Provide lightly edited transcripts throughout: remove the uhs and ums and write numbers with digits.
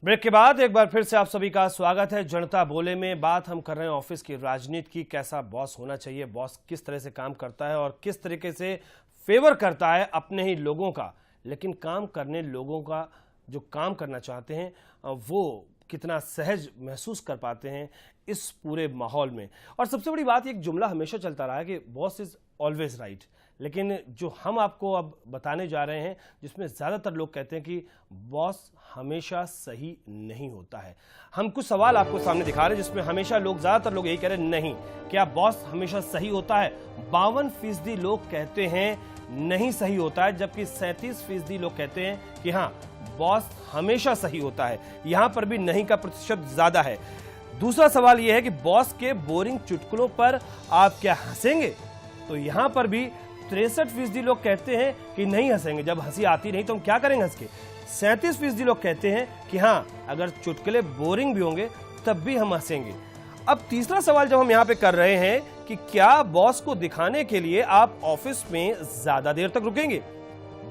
Break के बाद एक बार फिर से आप सभी का स्वागत है। जनता बोले में बात हम कर रहे हैं ऑफिस की राजनीति की। कैसा बॉस होना चाहिए, बॉस किस तरह से काम करता है और किस तरीके से फेवर करता है अपने ही लोगों का, लेकिन काम करने लोगों का जो काम करना चाहते हैं वो कितना सहज महसूस कर पाते हैं इस पूरे माहौल में। और सबसे बड़ी बात, एक जुमला हमेशा चलता रहा है कि बॉस इज ऑलवेज राइट, लेकिन जो हम आपको अब बताने जा रहे हैं जिसमें ज़्यादातर लोग कहते हैं कि बॉस हमेशा सही नहीं होता है। हम कुछ सवाल आपको सामने दिखा रहे हैं जिसमें हमेशा लोग, ज़्यादातर लोग यही कह रहे हैं नहीं, क्या बॉस हमेशा सही होता है? 52% लोग कहते हैं नहीं सही होता है, जबकि 37% लोग कहते हैं कि हाँ बॉस हमेशा सही होता है। यहां पर भी नहीं का प्रतिशत ज्यादा है। दूसरा सवाल यह है कि बॉस के बोरिंग चुटकुलों पर आप क्या हंसेंगे? तो यहां पर भी 63% लोग कहते हैं कि नहीं हंसेंगे, जब हंसी आती नहीं तो हम क्या करेंगे हंस के। 37% लोग कहते हैं कि हाँ अगर चुटकुले बोरिंग भी होंगे तब भी हम हंसेंगे। अब तीसरा सवाल जब हम यहाँ पे कर रहे हैं कि क्या बॉस को दिखाने के लिए आप ऑफिस में ज्यादा देर तक रुकेंगे?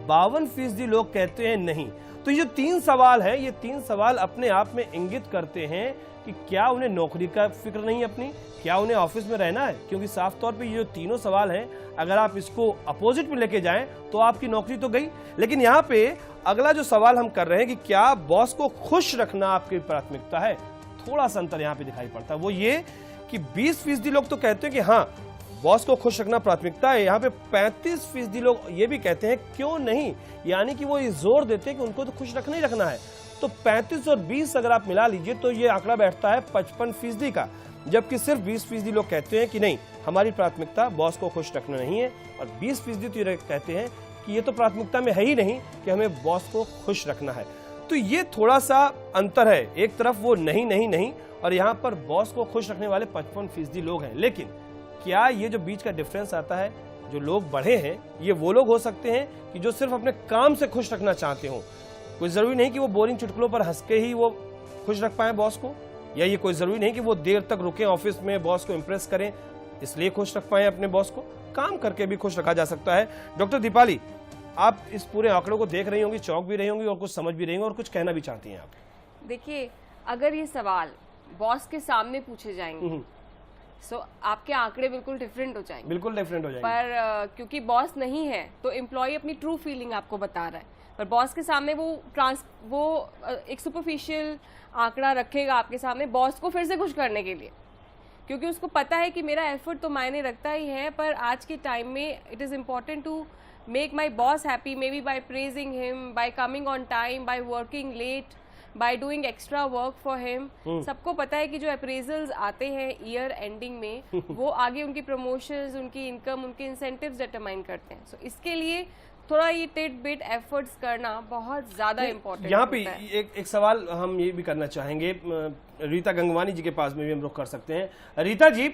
52% लोग कहते हैं नहीं। तो ये 3 सवाल हैं, ये 3 सवाल अपने आप में इंगित करते हैं कि क्या उन्हें नौकरी का फिक्र नहीं अपनी, क्या उन्हें ऑफिस में रहना है? क्योंकि साफ तौर पे ये जो तीनों सवाल हैं, अगर आप इसको अपोजिट में लेके जाएं तो आपकी नौकरी तो गई। लेकिन यहाँ पे अगला जो सवाल हम कर रहे हैं कि क्या बॉस को खुश रखना आपकी प्राथमिकता है? थोड़ा सा अंतर यहाँ पे दिखाई पड़ता है। वो ये कि 20% लोग तो कहते हैं कि हाँ बॉस को खुश रखना प्राथमिकता है। यहाँ पे 35% लोग ये भी कहते हैं क्यों नहीं, यानी कि वो ये जोर देते हैं कि उनको तो खुश रखना ही रखना है। तो 35 और 20 अगर आप मिला लीजिए तो ये आंकड़ा बैठता है 55% का, जबकि सिर्फ 20% लोग कहते हैं कि नहीं हमारी प्राथमिकता बॉस को खुश रखना नहीं है, और 20% तो ये कहते हैं कि ये तो प्राथमिकता में है ही नहीं कि हमें बॉस को खुश रखना है। तो ये थोड़ा सा अंतर है, एक तरफ वो नहीं नहीं नहीं और यहाँ पर बॉस को खुश रखने वाले 55% लोग हैं। लेकिन क्या ये जो बीच का डिफरेंस आता है, जो लोग बढ़े हैं, ये वो लोग हो सकते हैं कि जो सिर्फ अपने काम से खुश रखना चाहते हो? कोई जरूरी नहीं कि वो बोरिंग चुटकुलों पर हंस के ही वो खुश रख पाए बॉस को, या ये कोई जरूरी नहीं कि वो देर तक रुके ऑफिस में बॉस को इंप्रेस करें इसलिए खुश रख पाए अपने बॉस को। काम करके भी खुश रखा जा सकता है। डॉक्टर दीपाली, आप इस पूरे आंकड़ों को देख रही होंगी, चौंक भी रही होंगी और कुछ समझ भी रही होंगी और कुछ कहना भी चाहती हैं आप। देखिए, अगर ये सवाल बॉस के सामने पूछे जाएंगे आपके आंकड़े बिल्कुल डिफरेंट हो जाएंगे, बिल्कुल डिफरेंट हो जाएंगे। पर क्योंकि बॉस नहीं है तो एम्प्लॉय अपनी ट्रू फीलिंग आपको बता रहा है, पर बॉस के सामने वो एक सुपरफिशियल आंकड़ा रखेगा आपके सामने बॉस को फिर से खुश करने के लिए, क्योंकि उसको पता है कि मेरा एफर्ट तो मायने रखता ही है, पर आज के टाइम में it is important to make my boss happy, maybe by praising him, by coming on time, by working late, by doing extra work for him. सबको पता है कि जो अप्रेजल्स आते हैं ईयर एंडिंग में वो आगे उनकी प्रमोशंस, उनकी इनकम, उनके इंसेंटिव्स डिटरमाइन करते हैं। सो इसके लिए थोड़ा ये टिट बिट एफर्ट्स करना बहुत ज्यादा इम्पोर्टेंट। यहाँ पे एक सवाल हम ये भी करना चाहेंगे, रीता गंगवानी जी के पास में भी हम रुख कर सकते हैं। रीता जी,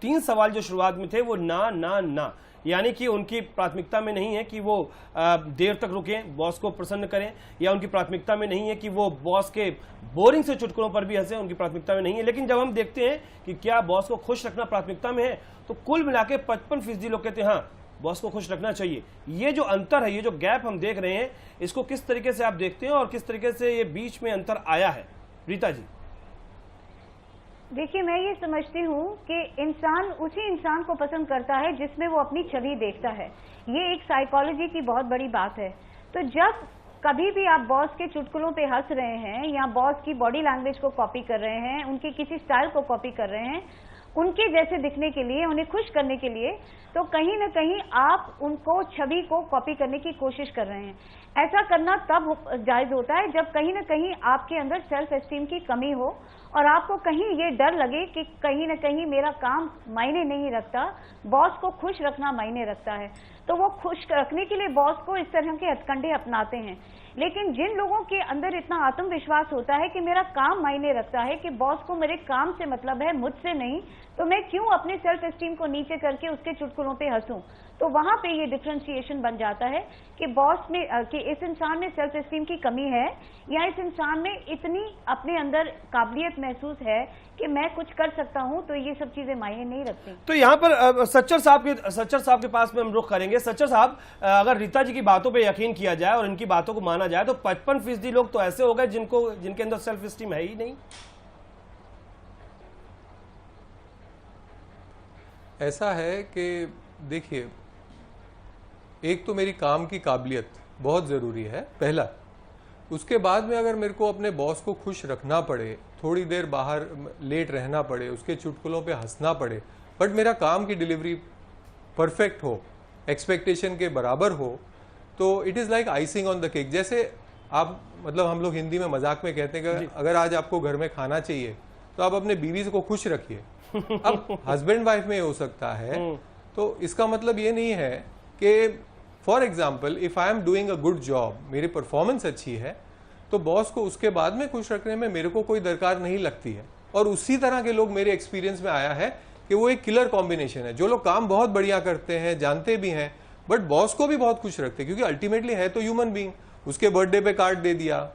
3 सवाल जो शुरुआत में थे वो ना ना ना, यानी कि उनकी प्राथमिकता में नहीं है कि वो देर तक रुकें, बॉस को प्रसन्न करें, या उनकी प्राथमिकता में नहीं है कि वो बॉस के बोरिंग से चुटकुलों पर भी हंसे, उनकी प्राथमिकता में नहीं है। लेकिन जब हम देखते हैं कि क्या बॉस को खुश रखना प्राथमिकता में है, तो कुल मिला के 55% लोग कहते हैं हाँ बॉस को खुश रखना चाहिए। ये जो अंतर है, ये जो गैप हम देख रहे हैं, इसको किस तरीके से आप देखते हैं और किस तरीके से ये बीच में अंतर आया है? रीता जी। देखिए, मैं ये समझती हूँ कि इंसान उसी इंसान को पसंद करता है जिसमें वो अपनी छवि देखता है। ये एक साइकोलॉजी की बहुत बड़ी बात है। तो जब कभी भी आप बॉस के चुटकुलों पे हंस रहे हैं या बॉस की बॉडी लैंग्वेज को कॉपी कर रहे हैं, उनकी किसी स्टाइल को कॉपी कर रहे हैं, उनके जैसे दिखने के लिए, उन्हें खुश करने के लिए, तो कहीं ना कहीं आप उनको छवि को कॉपी करने की कोशिश कर रहे हैं। ऐसा करना तब जायज होता है जब कहीं ना कहीं आपके अंदर सेल्फ एस्टीम की कमी हो और आपको कहीं ये डर लगे कि कहीं ना कहीं मेरा काम मायने नहीं रखता, बॉस को खुश रखना मायने रखता है। तो वो खुश रखने के लिए बॉस को इस तरह के हथकंडे अपनाते हैं। लेकिन जिन लोगों के अंदर इतना आत्मविश्वास होता है कि मेरा काम मायने रखता है, कि बॉस को मेरे काम से मतलब है, मुझसे नहीं, तो मैं क्यों अपने सेल्फ एस्टीम को नीचे करके उसके चुटकुलों पे हंसूं? तो वहां पे ये डिफरेंशिएशन बन जाता है कि बॉस में कि इस इंसान में सेल्फ एस्टीम की कमी है या इस इंसान में इतनी अपने अंदर काबिलियत महसूस है कि मैं कुछ कर सकता हूं, तो ये सब चीजें मायने नहीं रखती। तो यहाँ पर सच्चर साहब के पास में हम रुख करेंगे। सच्चर साहब, अगर रीता जी की बातों पे यकीन किया जाए और इनकी बातों को माना जाए तो 55% लोग तो ऐसे हो गए जिनके अंदर सेल्फ एस्टीम है ही नहीं। ऐसा है कि देखिए, एक तो मेरी काम की काबिलियत बहुत ज़रूरी है पहला। उसके बाद में अगर मेरे को अपने बॉस को खुश रखना पड़े, थोड़ी देर बाहर लेट रहना पड़े, उसके चुटकुलों पे हंसना पड़े, बट मेरा काम की डिलीवरी परफेक्ट हो, एक्सपेक्टेशन के बराबर हो, तो it is like icing on the cake. जैसे आप मतलब हम लोग हिंदी में मजाक में कहते हैं कि अगर आज आपको घर में खाना चाहिए तो आप अपने बीवी को खुश रखिए। अब हस्बैंड वाइफ में हो सकता है, तो इसका मतलब ये नहीं है कि for example if I am doing a good job, मेरी परफॉर्मेंस अच्छी है, तो बॉस को उसके बाद में खुश रखने में मेरे को कोई दरकार नहीं लगती है। और उसी तरह के लोग मेरे एक्सपीरियंस में आया है कि वो एक किलर कॉम्बिनेशन है। जो लोग काम बहुत बढ़िया करते हैं, जानते भी हैं, बट बॉस को भी बहुत खुश रखते हैं, क्योंकि अल्टीमेटली है तो ह्यूमन बीइंग। उसके बर्थडे पे कार्ड दे दिया,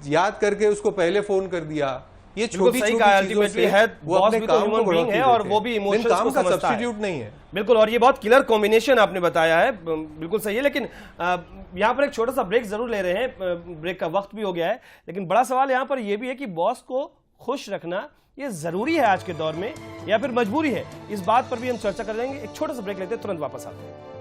याद करके उसको पहले फोन कर दिया, ये छोटी छोटी चीजों से वो अपने काम को बढ़ाते है और वो भी इमोशंस काम को का समझता है। सब्स्टिट्यूट नहीं है। बिल्कुल, और ये बहुत किलर कॉम्बिनेशन आपने बताया है, बिल्कुल सही है। लेकिन यहाँ पर एक छोटा सा ब्रेक जरूर ले रहे हैं, ब्रेक का वक्त भी हो गया है, लेकिन बड़ा सवाल यहाँ पर यह भी है कि बॉस को खुश रखना ये जरूरी है आज के दौर में या फिर मजबूरी है? इस बात पर भी हम चर्चा कर लेंगे। एक छोटा सा ब्रेक लेते हैं, तुरंत वापस आते हैं।